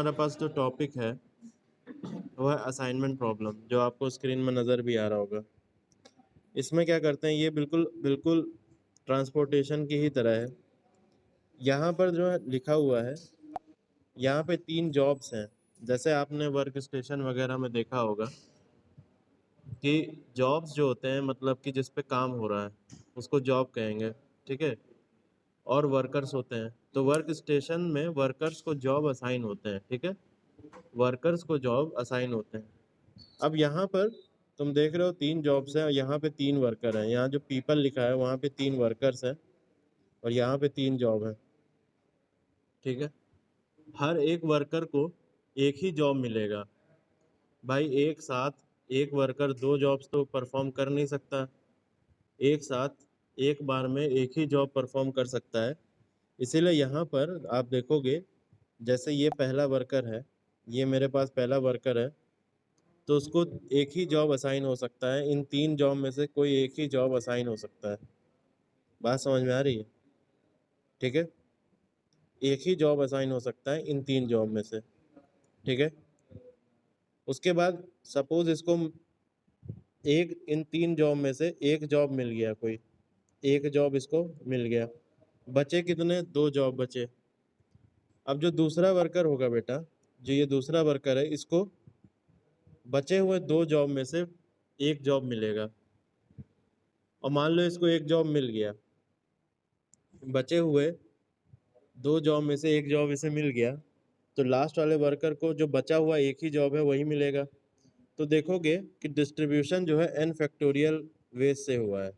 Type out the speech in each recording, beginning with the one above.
हमारे पास जो टॉपिक है वो है असाइनमेंट प्रॉब्लम, जो आपको स्क्रीन में नज़र भी आ रहा होगा। इसमें क्या करते हैं, ये बिल्कुल बिल्कुल ट्रांसपोर्टेशन की ही तरह है। यहाँ पर जो है लिखा हुआ है, यहाँ पे 3 जॉब्स हैं। जैसे आपने वर्क स्टेशन वगैरह में देखा होगा कि जॉब्स जो होते हैं, मतलब कि जिस पे काम हो रहा है उसको जॉब कहेंगे, ठीक है। और वर्कर्स होते हैं, तो वर्क स्टेशन में वर्कर्स को जॉब असाइन होते हैं, ठीक है। वर्कर्स को जॉब असाइन होते हैं। अब यहाँ पर तुम देख रहे हो 3 जॉब्स हैं और यहाँ पे 3 वर्कर हैं। यहाँ जो पीपल लिखा है वहाँ पे 3 वर्कर्स हैं और यहाँ पे 3 जॉब है, ठीक है। हर एक वर्कर को एक ही जॉब मिलेगा। भाई एक साथ एक वर्कर 2 जॉब्स तो परफॉर्म कर नहीं सकता। एक साथ एक बार में एक ही जॉब परफॉर्म कर सकता है। इसीलिए यहाँ पर आप देखोगे, जैसे ये पहला वर्कर है, ये मेरे पास पहला वर्कर है, तो उसको एक ही जॉब असाइन हो सकता है। इन 3 जॉब में से कोई एक ही जॉब असाइन हो सकता है। बात समझ में आ रही है? ठीक है, एक ही जॉब असाइन हो सकता है इन 3 जॉब में से, ठीक है। उसके बाद सपोज इसको एक इन 3 जॉब में से एक जॉब मिल गया, कोई एक जॉब इसको मिल गया। बचे कितने? 2 जॉब बचे। अब जो दूसरा वर्कर होगा बेटा, जो ये दूसरा वर्कर है, इसको बचे हुए 2 जॉब में से एक जॉब मिलेगा। और मान लो इसको एक जॉब मिल गया, बचे हुए 2 जॉब में से एक जॉब इसे मिल गया, तो लास्ट वाले वर्कर को जो बचा हुआ एक ही जॉब है वही मिलेगा। तो देखोगे कि डिस्ट्रीब्यूशन जो है n फैक्टोरियल वेज से हुआ है।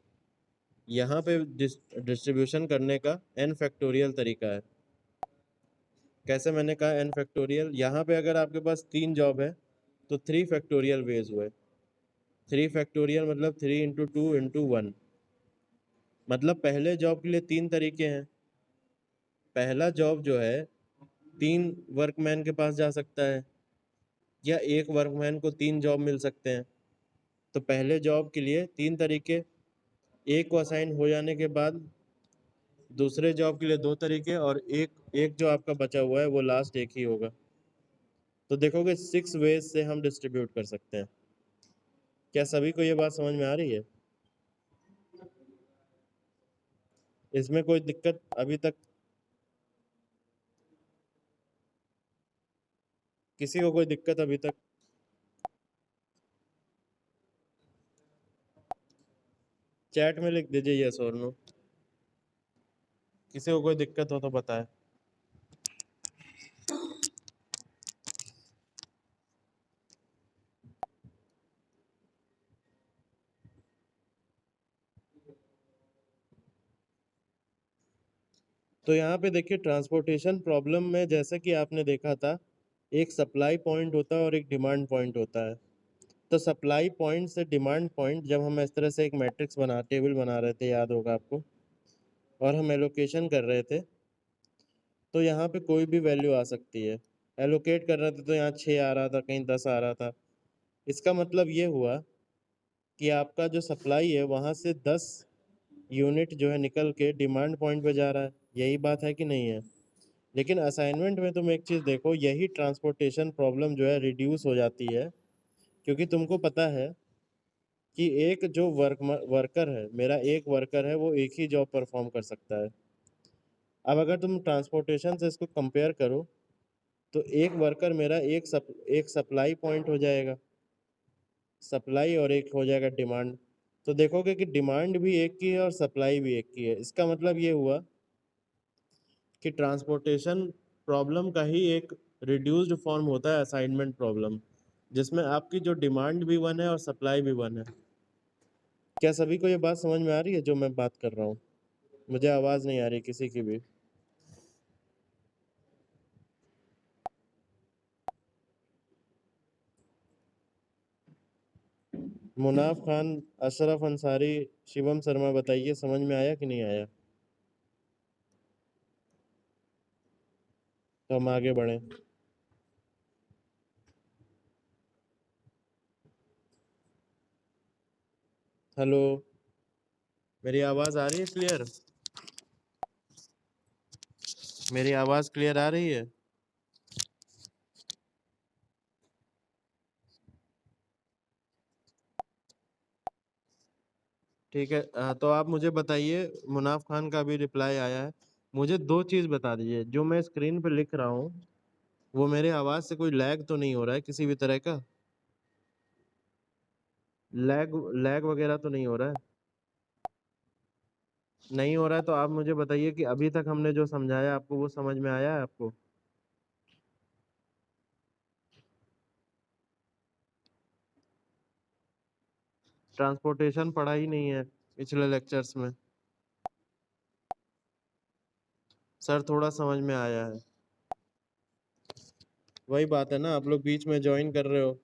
यहाँ पे डिस्ट्रीब्यूशन करने का n फैक्टोरियल तरीका है। कैसे? मैंने कहा n फैक्टोरियल। यहाँ पे अगर आपके पास 3 जॉब है तो 3 फैक्टोरियल वेज हुए। 3 फैक्टोरियल मतलब 3 इंटू 2 इंटू 1। मतलब पहले जॉब के लिए 3 तरीके हैं। पहला जॉब जो है 3 वर्कमैन के पास जा सकता है, या एक वर्कमैन को 3 जॉब मिल सकते हैं। तो पहले जॉब के लिए 3 तरीके, एक को असाइन हो जाने के बाद दूसरे जॉब के लिए 2 तरीके, और एक एक जो आपका बचा हुआ है वो लास्ट एक ही होगा। तो देखोगे 6 वेज से हम डिस्ट्रीब्यूट कर सकते हैं। क्या सभी को ये बात समझ में आ रही है? इसमें कोई दिक्कत अभी तक किसी को कोई दिक्कत अभी तक? चैट में लिख दीजिए यस और नो। किसी को कोई दिक्कत हो तो बताएं। तो यहाँ पे देखिए, ट्रांसपोर्टेशन प्रॉब्लम में जैसे कि आपने देखा था, एक सप्लाई पॉइंट होता है और एक डिमांड पॉइंट होता है। तो सप्लाई पॉइंट से डिमांड पॉइंट, जब हम इस तरह से एक मैट्रिक्स टेबल बना रहे थे, याद होगा आपको, और हम एलोकेशन कर रहे थे, तो यहाँ पे कोई भी वैल्यू आ सकती है। एलोकेट कर रहे थे तो यहाँ 6 आ रहा था, कहीं 10 आ रहा था। इसका मतलब ये हुआ कि आपका जो सप्लाई है वहाँ से 10 यूनिट जो है निकल के डिमांड पॉइंट पे जा रहा है। यही बात है कि नहीं है? लेकिन असाइनमेंट में तुम एक चीज़ देखो, यही ट्रांसपोर्टेशन प्रॉब्लम जो है रिड्यूस हो जाती है, क्योंकि तुमको पता है कि एक जो वर्कर है, मेरा एक वर्कर है, वो एक ही जॉब परफॉर्म कर सकता है। अब अगर तुम ट्रांसपोर्टेशन से इसको कंपेयर करो, तो एक वर्कर मेरा एक सप्लाई पॉइंट हो जाएगा, सप्लाई, और एक हो जाएगा डिमांड। तो देखोगे कि डिमांड भी एक की है और सप्लाई भी एक की है। इसका मतलब ये हुआ कि ट्रांसपोर्टेशन प्रॉब्लम का ही एक रिड्यूस्ड फॉर्म होता है असाइनमेंट प्रॉब्लम, जिसमें आपकी जो डिमांड भी 1 है और सप्लाई भी 1 है। क्या सभी को ये बात समझ में आ रही है जो मैं बात कर रहा हूँ? मुझे आवाज़ नहीं आ रही किसी की भी। मुनाफ खान, अशरफ अंसारी, शिवम शर्मा, बताइए समझ में आया कि नहीं आया? तो हम आगे बढ़ें। हेलो, मेरी आवाज़ आ रही है क्लियर? मेरी आवाज़ क्लियर आ रही है? ठीक है। तो आप मुझे बताइए, मुनाफ खान का भी रिप्लाई आया है। मुझे दो चीज़ बता दीजिए, जो मैं स्क्रीन पे लिख रहा हूँ वो मेरे आवाज़ से कोई लैग तो नहीं हो रहा है किसी भी तरह का? लैग लैग वगैरह तो नहीं हो रहा है? नहीं हो रहा है तो आप मुझे बताइए कि अभी तक हमने जो समझाया आपको वो समझ में आया है आपको? ट्रांसपोर्टेशन पढ़ा ही नहीं है पिछले लेक्चर्स में। सर थोड़ा समझ में आया है। वही बात है ना, आप लोग बीच में ज्वाइन कर रहे हो।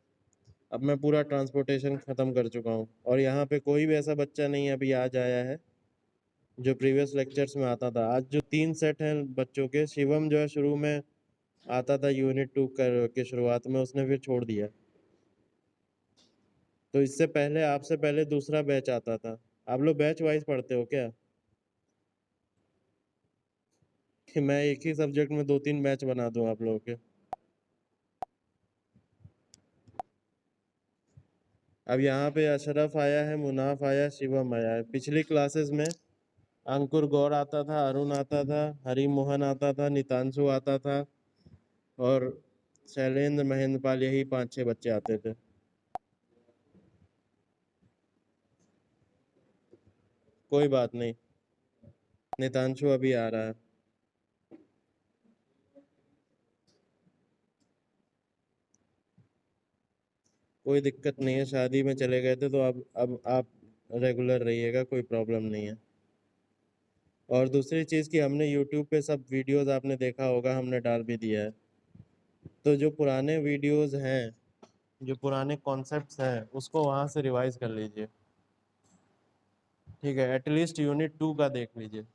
अब मैं पूरा ट्रांसपोर्टेशन ख़त्म कर चुका हूँ और यहाँ पे कोई भी ऐसा बच्चा नहीं अभी आज आया है जो प्रीवियस लेक्चर्स में आता था। आज जो 3 सेट हैं बच्चों के, शिवम जो है शुरू में आता था यूनिट 2 के शुरुआत में, उसने फिर छोड़ दिया। तो इससे पहले आपसे पहले दूसरा बैच आता था। आप लोग बैच वाइज पढ़ते हो क्या? कि मैं एक ही सब्जेक्ट में 2-3 बैच बना दूं आप लोगों के? अब यहाँ पे अशरफ आया है, मुनाफ आया, शिवम आया है। पिछली क्लासेस में अंकुर गौर आता था, अरुण आता था, हरि मोहन आता था, नितांशु आता था और शैलेंद्र महेंद्र पाल, यही 5-6 बच्चे आते थे। कोई बात नहीं, नितांशु अभी आ रहा है। कोई दिक्कत नहीं है, शादी में चले गए थे तो अब आप रेगुलर रहिएगा, कोई प्रॉब्लम नहीं है। और दूसरी चीज़ कि हमने यूट्यूब पे सब वीडियोस आपने देखा होगा, हमने डाल भी दिया है। तो जो पुराने वीडियोस हैं, जो पुराने कॉन्सेप्ट्स हैं, उसको वहाँ से रिवाइज कर लीजिए। ठीक है, एटलीस्ट यूनिट 2 का देख लीजिए।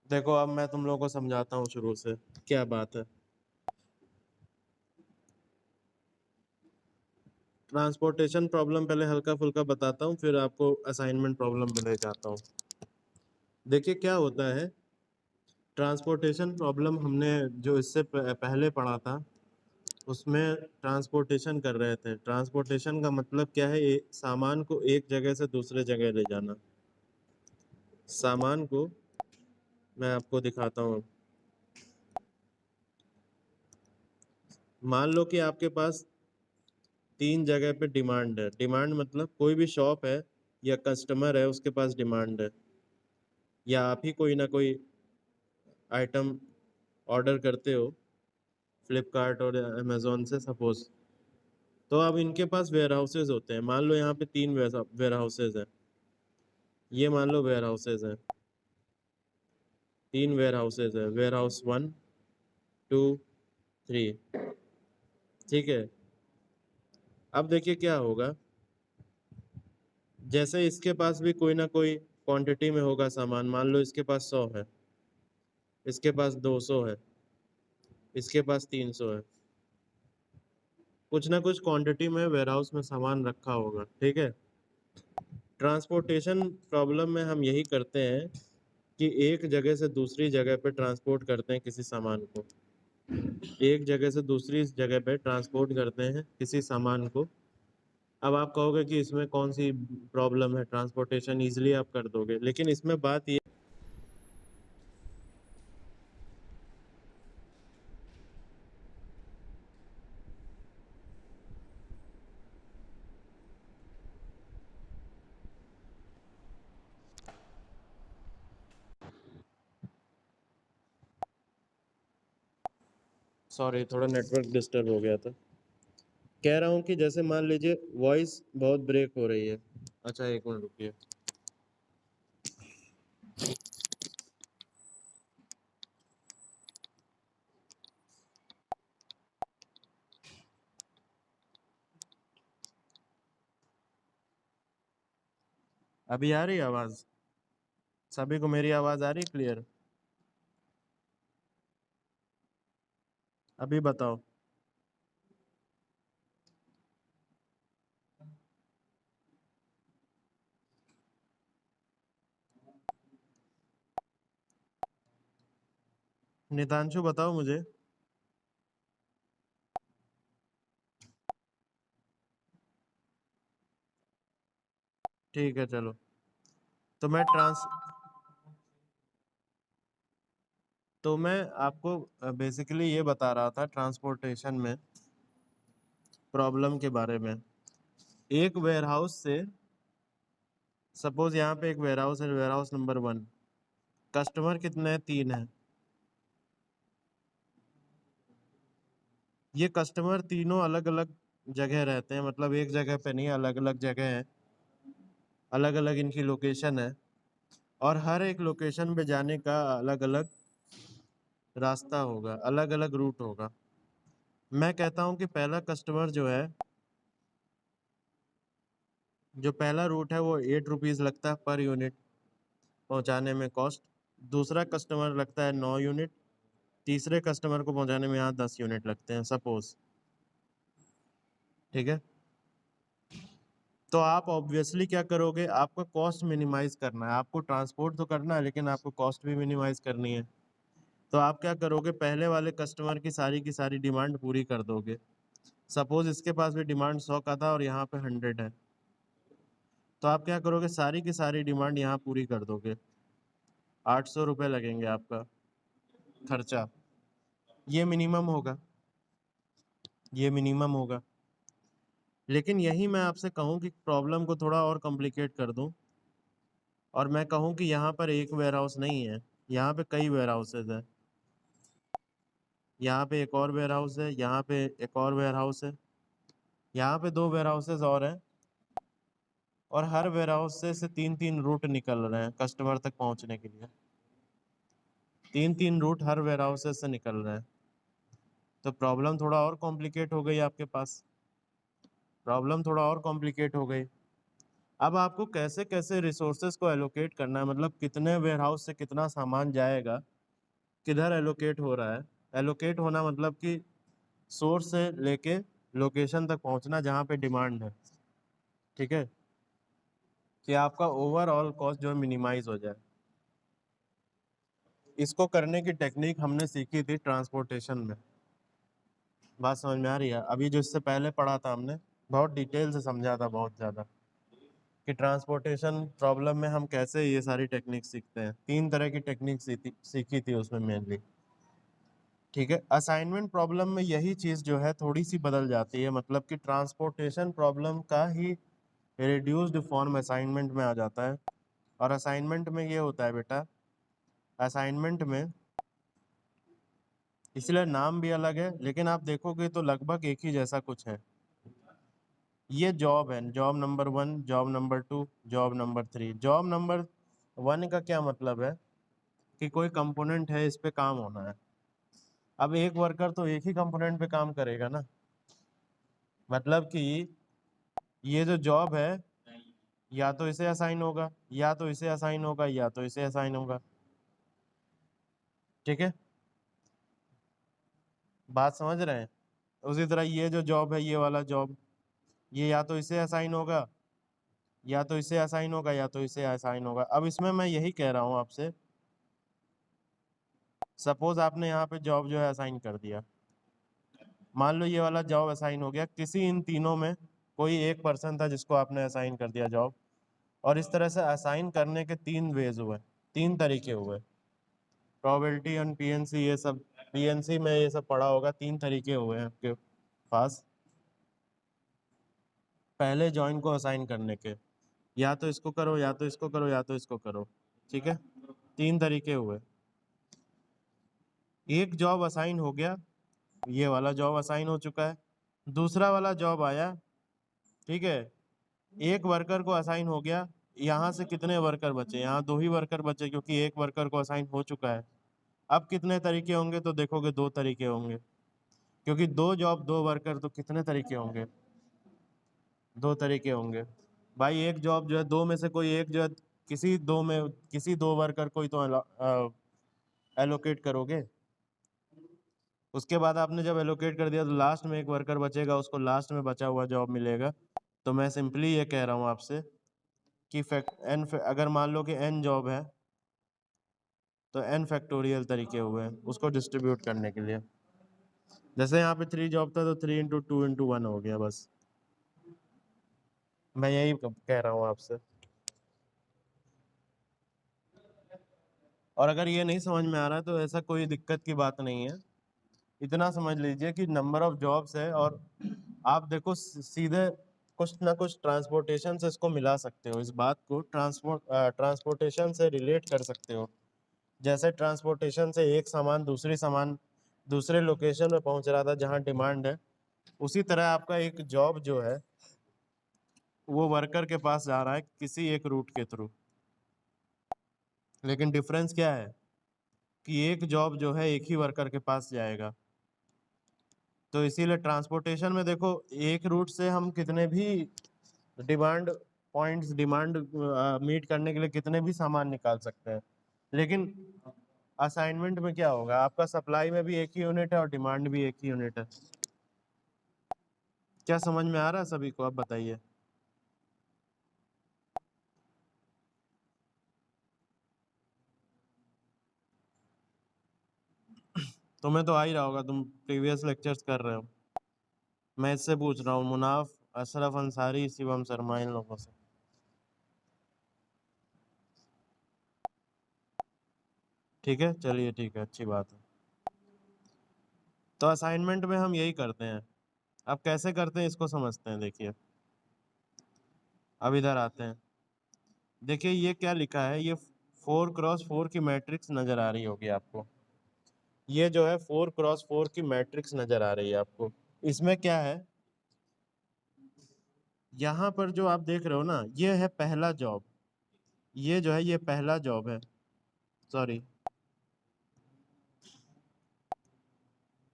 देखो अब मैं तुम लोगों को समझाता हूँ शुरू से क्या बात है। ट्रांसपोर्टेशन प्रॉब्लम पहले हल्का फुल्का बताता हूँ, फिर आपको असाइनमेंट प्रॉब्लम में ले जाता हूँ। देखिए क्या होता है, ट्रांसपोर्टेशन प्रॉब्लम हमने जो इससे पहले पढ़ा था उसमें ट्रांसपोर्टेशन कर रहे थे। ट्रांसपोर्टेशन का मतलब क्या है? सामान को एक जगह से दूसरे जगह ले जाना। सामान को मैं आपको दिखाता हूँ। मान लो कि आपके पास 3 जगह पे डिमांड है। डिमांड मतलब कोई भी शॉप है या कस्टमर है, उसके पास डिमांड है, या आप ही कोई ना कोई आइटम ऑर्डर करते हो फ्लिपकार्ट और अमेज़ोन से सपोज। तो अब इनके पास वेयर हाउसेज होते हैं। मान लो यहाँ पे 3 वेयर हाउसेज हैं। ये मान लो वेयर हाउसेज हैं, 3 वेयर हाउसेज है, वेयर हाउस 1, 2, 3। ठीक है। अब देखिए क्या होगा, जैसे इसके पास भी कोई ना कोई क्वांटिटी में होगा सामान। मान लो इसके पास 100 है, इसके पास 200 है, इसके पास 300 है। कुछ ना कुछ क्वांटिटी में वेयरहाउस में सामान रखा होगा। ठीक है। ट्रांसपोर्टेशन प्रॉब्लम में हम यही करते हैं कि एक जगह से दूसरी जगह पे ट्रांसपोर्ट करते हैं किसी सामान को। एक जगह से दूसरी जगह पे ट्रांसपोर्ट करते हैं किसी सामान को। अब आप कहोगे कि इसमें कौन सी प्रॉब्लम है, ट्रांसपोर्टेशन इजीली आप कर दोगे, लेकिन इसमें बात ये। सॉरी, थोड़ा नेटवर्क डिस्टर्ब हो गया था। कह रहा हूँ कि जैसे मान लीजिए वॉइस बहुत ब्रेक हो रही है। अच्छा एक मिनट रुकिए। अभी आ रही है आवाज़? सभी को मेरी आवाज़ आ रही क्लियर? अभी बताओ। नितांशु बताओ मुझे। ठीक है चलो। तो मैं आपको बेसिकली ये बता रहा था ट्रांसपोर्टेशन में प्रॉब्लम के बारे में। एक वेयरहाउस से, सपोज यहाँ पे एक वेयरहाउस है, वेयरहाउस नंबर 1, कस्टमर कितने हैं? 3 हैं। ये कस्टमर तीनों अलग अलग जगह रहते हैं, मतलब एक जगह पे नहीं, अलग अलग जगह है, अलग अलग इनकी लोकेशन है, और हर एक लोकेशन पे जाने का अलग अलग रास्ता होगा, अलग अलग रूट होगा। मैं कहता हूँ कि पहला कस्टमर जो है, जो पहला रूट है वो 8 रुपीज़ लगता है पर यूनिट पहुँचाने में कॉस्ट। दूसरा कस्टमर लगता है 9 यूनिट। तीसरे कस्टमर को पहुँचाने में यहाँ 10 यूनिट लगते हैं सपोज। ठीक है, तो आप ऑब्वियसली क्या करोगे, आपका कॉस्ट मिनिमाइज करना है। आपको ट्रांसपोर्ट तो करना है लेकिन आपको कॉस्ट भी मिनिमाइज करनी है। तो आप क्या करोगे, पहले वाले कस्टमर की सारी डिमांड पूरी कर दोगे। सपोज इसके पास भी डिमांड 100 का था और यहाँ पे 100 है, तो आप क्या करोगे, सारी की सारी डिमांड यहाँ पूरी कर दोगे। 800 रुपये लगेंगे आपका खर्चा। ये मिनिमम होगा, ये मिनिमम होगा। लेकिन यही मैं आपसे कहूँ कि प्रॉब्लम को थोड़ा और कॉम्प्लिकेट कर दूँ, और मैं कहूँ कि यहाँ पर एक वेयरहाउस नहीं है, यहाँ पे कई वेयरहाउसेज है। यहाँ पे एक और वेयरहाउस है, यहाँ पे एक और वेयरहाउस है, यहाँ पे 2 वेयरहाउसेज और हैं, और हर वेयरहाउस से 3-3 रूट निकल रहे हैं कस्टमर तक पहुँचने के लिए। 3-3 रूट हर वेयरहाउसेज से निकल रहे हैं। तो प्रॉब्लम थोड़ा और कॉम्प्लिकेट हो गई आपके पास, प्रॉब्लम थोड़ा और कॉम्प्लिकेट हो गई। अब आपको कैसे कैसे रिसोर्सेज को एलोकेट करना है, मतलब कितने वेयरहाउस से कितना सामान जाएगा, किधर एलोकेट हो रहा है। एलोकेट होना मतलब कि सोर्स से लेके लोकेशन तक पहुंचना जहां पे डिमांड है। ठीक है, कि आपका ओवरऑल कॉस्ट जो है मिनिमाइज हो जाए। इसको करने की टेक्निक हमने सीखी थी ट्रांसपोर्टेशन में। बात समझ में आ रही है? अभी जो इससे पहले पढ़ा था हमने, बहुत डिटेल से समझा था, बहुत ज़्यादा, कि ट्रांसपोर्टेशन प्रॉब्लम में हम कैसे ये सारी टेक्निक सीखते हैं। 3 तरह की टेक्निक सीखी थी उसमें मेनली। ठीक है, असाइनमेंट प्रॉब्लम में यही चीज़ जो है थोड़ी सी बदल जाती है, मतलब कि ट्रांसपोर्टेशन प्रॉब्लम का ही रिड्यूस्ड फॉर्म असाइनमेंट में आ जाता है। और असाइनमेंट में ये होता है बेटा, असाइनमेंट में इसलिए नाम भी अलग है, लेकिन आप देखोगे तो लगभग एक ही जैसा कुछ है। ये जॉब है, job number 1, job number 2, job number 3। Job number 1 का क्या मतलब है कि कोई कंपोनेंट है, इस पे काम होना है। अब एक वर्कर तो एक ही कंपोनेंट पे काम करेगा ना, मतलब कि ये जो जॉब है, या तो इसे असाइन होगा, या तो इसे असाइन होगा, या तो इसे असाइन होगा। ठीक है, बात समझ रहे हैं? उसी तरह ये जो जॉब है, ये वाला जॉब, ये या तो इसे असाइन होगा, या तो इसे असाइन होगा, या तो इसे असाइन होगा। अब इसमें मैं यही कह रहा हूँ आपसे, सपोज आपने यहाँ पे जॉब जो है असाइन कर दिया, मान लो ये वाला जॉब असाइन हो गया, किसी इन तीनों में कोई एक पर्सन था जिसको आपने असाइन कर दिया जॉब। और इस तरह से असाइन करने के 3 वेज हुए, 3 तरीके हुए। प्रोबेबिलिटी एंड पीएनसी, ये सब पीएनसी में ये सब पढ़ा होगा। 3 तरीके हुए हैं आपके पास पहले जॉइन को असाइन करने के, या तो इसको करो, या तो इसको करो, या तो इसको करो। ठीक है, 3 तरीके हुए। एक जॉब असाइन हो गया, ये वाला जॉब असाइन हो चुका है। दूसरा वाला जॉब आया, ठीक है, एक वर्कर को असाइन हो गया। यहाँ से कितने वर्कर बचे? यहाँ 2 ही वर्कर बचे, क्योंकि एक वर्कर को असाइन हो चुका है। अब कितने तरीके होंगे? तो देखोगे 2 तरीके होंगे, क्योंकि 2 जॉब 2 वर्कर, तो कितने तरीके होंगे? 2 तरीके होंगे। भाई एक जॉब जो है, 2 में से कोई एक जो है, किसी 2 वर्कर को ही तो एलोकेट करोगे। उसके बाद आपने जब एलोकेट कर दिया तो लास्ट में एक वर्कर बचेगा, उसको लास्ट में बचा हुआ जॉब मिलेगा। तो मैं सिंपली ये कह रहा हूँ आपसे कि अगर मान लो कि n जॉब है, तो n फैक्टोरियल तरीके हुए उसको डिस्ट्रीब्यूट करने के लिए। जैसे यहाँ पे 3 जॉब था, तो 3 × 2 × 1 हो गया। बस मैं यही कह रहा हूँ आपसे। और अगर ये नहीं समझ में आ रहा है तो ऐसा कोई दिक्कत की बात नहीं है, इतना समझ लीजिए कि नंबर ऑफ जॉब्स है और आप देखो सीधे कुछ ना कुछ ट्रांसपोर्टेशन से इसको मिला सकते हो, इस बात को ट्रांसपोर्टेशन से रिलेट कर सकते हो। जैसे ट्रांसपोर्टेशन से एक सामान दूसरे लोकेशन में पहुंच रहा था जहां डिमांड है, उसी तरह आपका एक जॉब जो है वो वर्कर के पास जा रहा है किसी एक रूट के थ्रू। लेकिन डिफरेंस क्या है कि एक जॉब जो है एक ही वर्कर के पास जाएगा। तो इसीलिए ट्रांसपोर्टेशन में देखो एक रूट से हम कितने भी डिमांड मीट करने के लिए कितने भी सामान निकाल सकते हैं। लेकिन असाइनमेंट में क्या होगा, आपका सप्लाई में भी एक ही यूनिट है और डिमांड भी एक ही यूनिट है। क्या समझ में आ रहा है सभी को, आप बताइए। तुम्हें तो आ ही रहा होगा, तुम प्रीवियस लेक्चर्स कर रहे हो। मैं इससे पूछ रहा हूँ, मुनाफ, अशरफ अंसारी, शिवम शर्मा, इन लोगों से। ठीक है, चलिए ठीक है, अच्छी बात है। तो असाइनमेंट में हम यही करते हैं। अब कैसे करते हैं इसको समझते हैं, देखिए। अब इधर आते हैं, देखिए ये क्या लिखा है, ये 4x4 की मैट्रिक्स नजर आ रही होगी आपको। ये जो है 4x4 की मैट्रिक्स नजर आ रही है आपको। इसमें क्या है, यहाँ पर जो आप देख रहे हो ना, ये है पहला जॉब। ये जो है ये पहला जॉब है, सॉरी,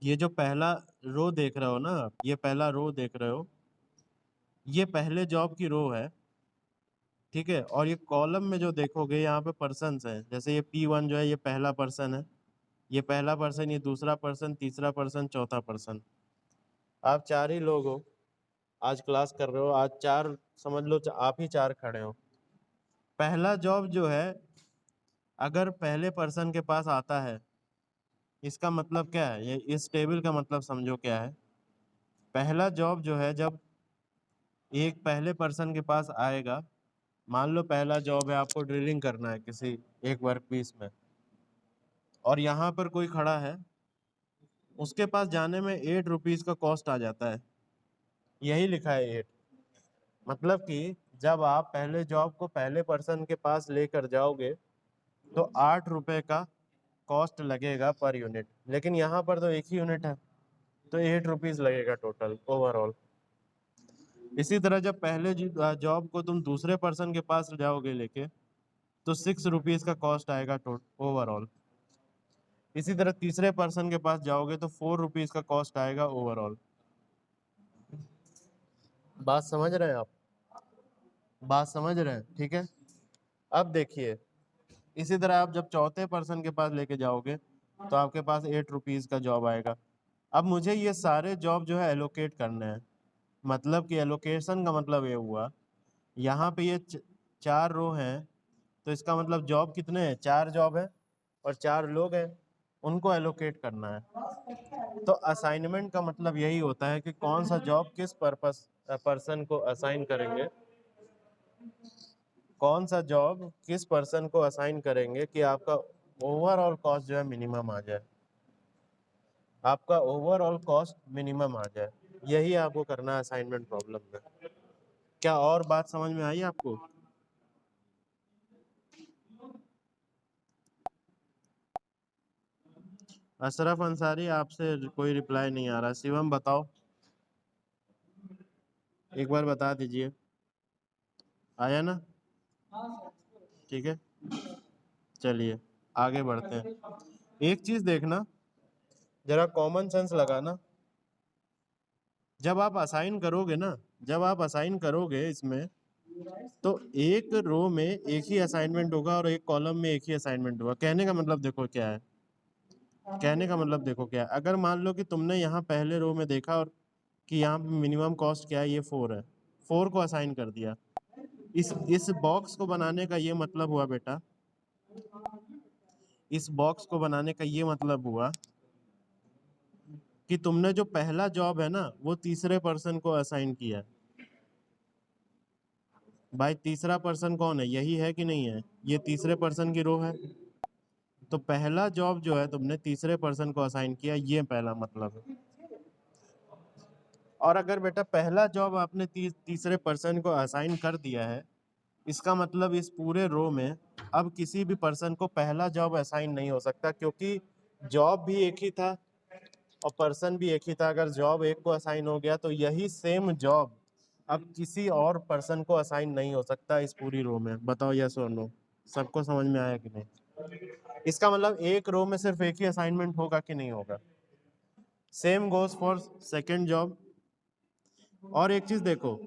ये जो पहला रो देख रहे हो ना आप, ये पहला रो देख रहे हो, ये पहले जॉब की रो है। ठीक है, और ये कॉलम में जो देखोगे यहाँ पे पर्सन्स हैं, जैसे ये P1 जो है ये पहला पर्सन है, ये पहला पर्सन, ये दूसरा पर्सन, तीसरा पर्सन, चौथा पर्सन। आप चार ही लोग हो, आज क्लास कर रहे हो, आज चार, समझ लो आप ही चार खड़े हो। पहला जॉब जो है अगर पहले पर्सन के पास आता है, इसका मतलब क्या है, ये इस टेबल का मतलब समझो क्या है। पहला जॉब जो है जब एक पहले पर्सन के पास आएगा, मान लो पहला जॉब है आपको ड्रिलिंग करना है किसी एक वर्क पीस में, और यहाँ पर कोई खड़ा है, उसके पास जाने में 8 रुपीज का कॉस्ट आ जाता है, यही लिखा है 8। मतलब कि जब आप पहले जॉब को पहले पर्सन के पास लेकर जाओगे तो 8 रुपए का कॉस्ट लगेगा पर यूनिट, लेकिन यहाँ पर तो एक ही यूनिट है, तो 8 रुपीज लगेगा टोटल ओवरऑल। इसी तरह जब पहले जॉब को तुम दूसरे पर्सन के पास जाओगे लेके, तो 6 रुपीज का कॉस्ट आएगा ओवरऑल। इसी तरह तीसरे पर्सन के पास जाओगे तो 4 रुपीज का कॉस्ट आएगा ओवरऑल। बात समझ रहे हैं आप, बात समझ रहे हैं, ठीक है। अब देखिए, इसी तरह आप जब चौथे पर्सन के पास लेके जाओगे तो आपके पास 8 रुपीज का जॉब आएगा। अब मुझे ये सारे जॉब जो है एलोकेट करने हैं, मतलब कि एलोकेशन का मतलब ये हुआ, यहाँ पे ये चार रो हैं, तो इसका मतलब जॉब कितने हैं, चार जॉब है और चार लोग हैं, उनको एलोकेट करना है। तो असाइनमेंट का मतलब यही होता है कि कौन सा जॉब किस पर्सन को असाइन करेंगे, कौन सा जॉब किस पर्सन को असाइन करेंगे कि आपका ओवरऑल कॉस्ट जो है मिनिमम आ जाए, आपका ओवरऑल कॉस्ट मिनिमम आ जाए। यही आपको करना है असाइनमेंट प्रॉब्लम में। क्या और बात समझ में आई आपको। अशरफ अंसारी, आपसे कोई रिप्लाई नहीं आ रहा। शिवम बताओ, एक बार बता दीजिए, आया ना। ठीक है, चलिए आगे बढ़ते हैं। एक चीज देखना, जरा कॉमन सेंस लगाना। जब आप असाइन करोगे ना, जब आप असाइन करोगे इसमें, तो एक रो में एक ही असाइनमेंट होगा और एक कॉलम में एक ही असाइनमेंट होगा। कहने का मतलब देखो क्या है, कहने का मतलब देखो क्या है, अगर मान लो कि तुमने यहाँ पहले रो में देखा और कि यहाँ पे मिनिमम कॉस्ट क्या है, ये 4 है, 4 को असाइन कर दिया। इस बॉक्स को बनाने का ये मतलब हुआ बेटा, इस बॉक्स को बनाने का ये मतलब हुआ कि तुमने जो पहला जॉब है ना वो तीसरे पर्सन को असाइन किया। भाई तीसरा पर्सन कौन है, यही है कि नहीं है, ये तीसरे पर्सन की रो है। तो पहला जॉब जो है तुमने तीसरे पर्सन को असाइन किया, ये पहला मतलब है। और अगर बेटा पहला जॉब आपने तीसरे पर्सन को असाइन कर दिया है, इसका मतलब इस पूरे रो में अब किसी भी पर्सन को पहला जॉब असाइन नहीं हो सकता, क्योंकि जॉब भी एक ही था और पर्सन भी एक ही था। अगर जॉब एक को असाइन हो गया तो यही सेम जॉब अब किसी और पर्सन को असाइन नहीं हो सकता इस पूरी रो में। बताओ यस और नो, सबको समझ में आया कि नहीं? इसका मतलब एक रो में सिर्फ एक ही असाइनमेंट होगा कि नहीं होगा। Same goes for second job. और एक चीज देखो,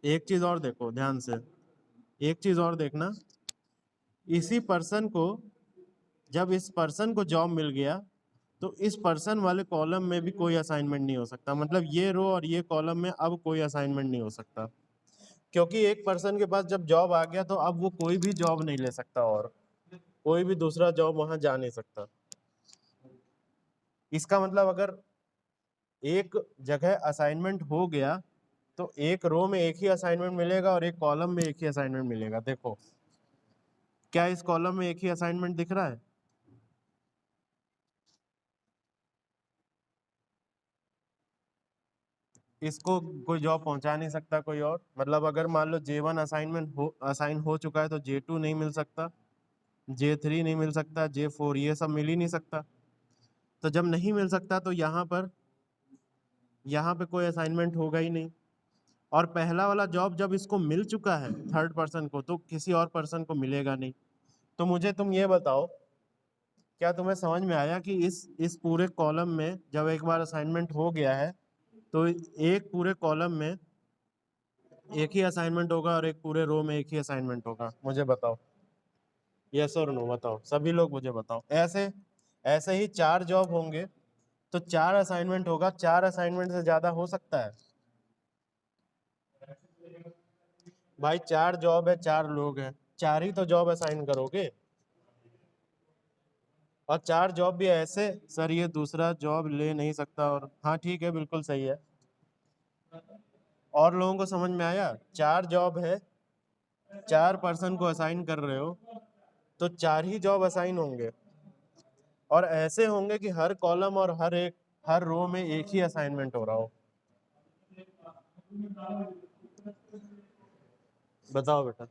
एक चीज और देखो ध्यान से, एक चीज और देखना, इसी पर्सन को, जब इस पर्सन को जॉब मिल गया तो इस पर्सन वाले कॉलम में भी कोई असाइनमेंट नहीं हो सकता। मतलब ये रो और ये कॉलम में अब कोई असाइनमेंट नहीं हो सकता, क्योंकि एक पर्सन के पास जब जॉब आ गया तो अब वो कोई भी जॉब नहीं ले सकता और कोई भी दूसरा जॉब वहां जा नहीं सकता। इसका मतलब अगर एक जगह असाइनमेंट हो गया तो एक रो में एक ही असाइनमेंट मिलेगा और एक कॉलम में एक ही असाइनमेंट मिलेगा। देखो क्या इस कॉलम में एक ही असाइनमेंट दिख रहा है? इसको कोई जॉब पहुंचा नहीं सकता कोई और। मतलब अगर मान लो J1 असाइन हो चुका है तो J2 नहीं मिल सकता, J3 नहीं मिल सकता, J4 ये सब मिल ही नहीं सकता। तो जब नहीं मिल सकता तो यहाँ पे कोई असाइनमेंट होगा ही नहीं। और पहला वाला जॉब जब इसको मिल चुका है थर्ड पर्सन को, तो किसी और पर्सन को मिलेगा नहीं। तो मुझे तुम ये बताओ, क्या तुम्हें समझ में आया कि इस पूरे कॉलम में जब एक बार असाइनमेंट हो गया है तो एक पूरे कॉलम में एक ही असाइनमेंट होगा और एक पूरे रो में एक ही असाइनमेंट होगा? मुझे बताओ यस और नो, बताओ सभी लोग मुझे बताओ। ऐसे ऐसे ही चार जॉब होंगे तो चार असाइनमेंट होगा, चार असाइनमेंट से ज्यादा हो सकता है? भाई चार जॉब है, चार लोग हैं, चार ही तो जॉब असाइन करोगे। और चार जॉब भी ऐसे, सर ये दूसरा जॉब ले नहीं सकता, और हाँ ठीक है बिल्कुल सही है। और लोगों को समझ में आया? चार जॉब है, चार पर्सन को असाइन कर रहे हो तो चार ही जॉब असाइन होंगे, और ऐसे होंगे कि हर कॉलम और हर रो में एक ही असाइनमेंट हो रहा हो। बताओ बेटा।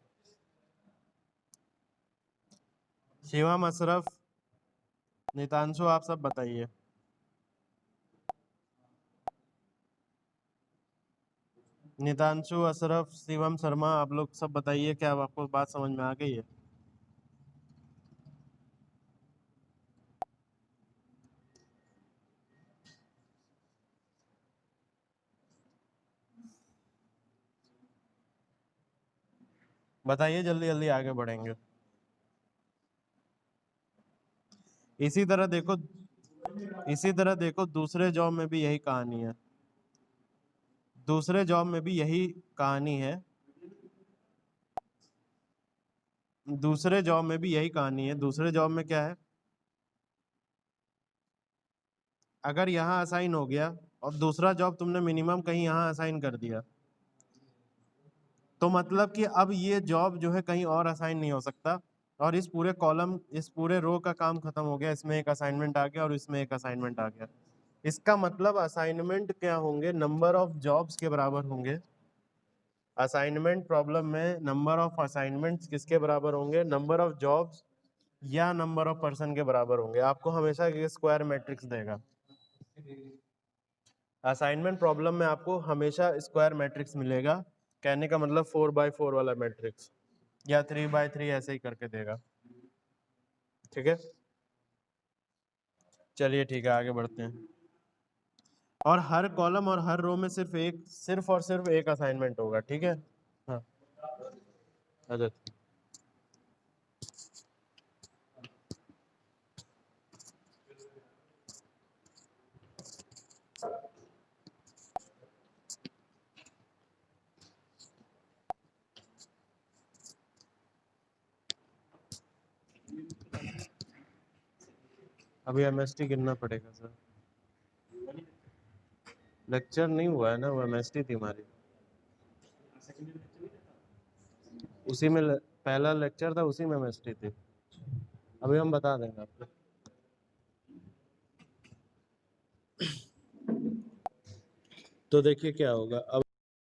शिवम, अशरफ, नितांशु, आप सब बताइए। नितांशु, अशरफ, शिवम शर्मा, आप लोग सब बताइए, क्या आपको बात समझ में आ गई है? बताइए, जल्दी जल्दी आगे बढ़ेंगे। इसी तरह देखो, इसी तरह देखो दूसरे जॉब में भी यही कहानी है। दूसरे जॉब में भी यही कहानी है। दूसरे जॉब में भी यही कहानी है। दूसरे जॉब में क्या है, अगर यहाँ असाइन हो गया और दूसरा जॉब तुमने मिनिमम कहीं यहाँ असाइन कर दिया, तो मतलब कि अब ये जॉब जो है कहीं और असाइन नहीं हो सकता, और इस पूरे कॉलम, इस पूरे रो का काम खत्म हो गया। इसमें एक असाइनमेंट आ गया और इसमें एक असाइनमेंट आ गया। इसका मतलब असाइनमेंट क्या होंगे, नंबर ऑफ जॉब्स के बराबर होंगे। असाइनमेंट प्रॉब्लम में नंबर ऑफ असाइनमेंट्स किसके बराबर होंगे, नंबर ऑफ जॉब्स या नंबर ऑफ पर्सन के बराबर होंगे। आपको हमेशा ये स्क्वायर मैट्रिक्स देगा। असाइनमेंट प्रॉब्लम में आपको हमेशा स्क्वायर मैट्रिक्स मिलेगा। कहने का मतलब 4x4 वाला मैट्रिक्स, या 3x3, ऐसे ही करके देगा। ठीक है, चलिए ठीक है, आगे बढ़ते हैं। और हर कॉलम और हर रो में सिर्फ और सिर्फ एक असाइनमेंट होगा। ठीक है, हाँ अच्छा। अभी एमएसटी गिनना पड़ेगा सर, लेक्चर नहीं हुआ है ना, वो एमएसटी थी हमारी। उसी में पहला लेक्चर था, उसी में एमएसटी थी। अभी हम बता देंगे आपको। तो देखिए क्या होगा अब।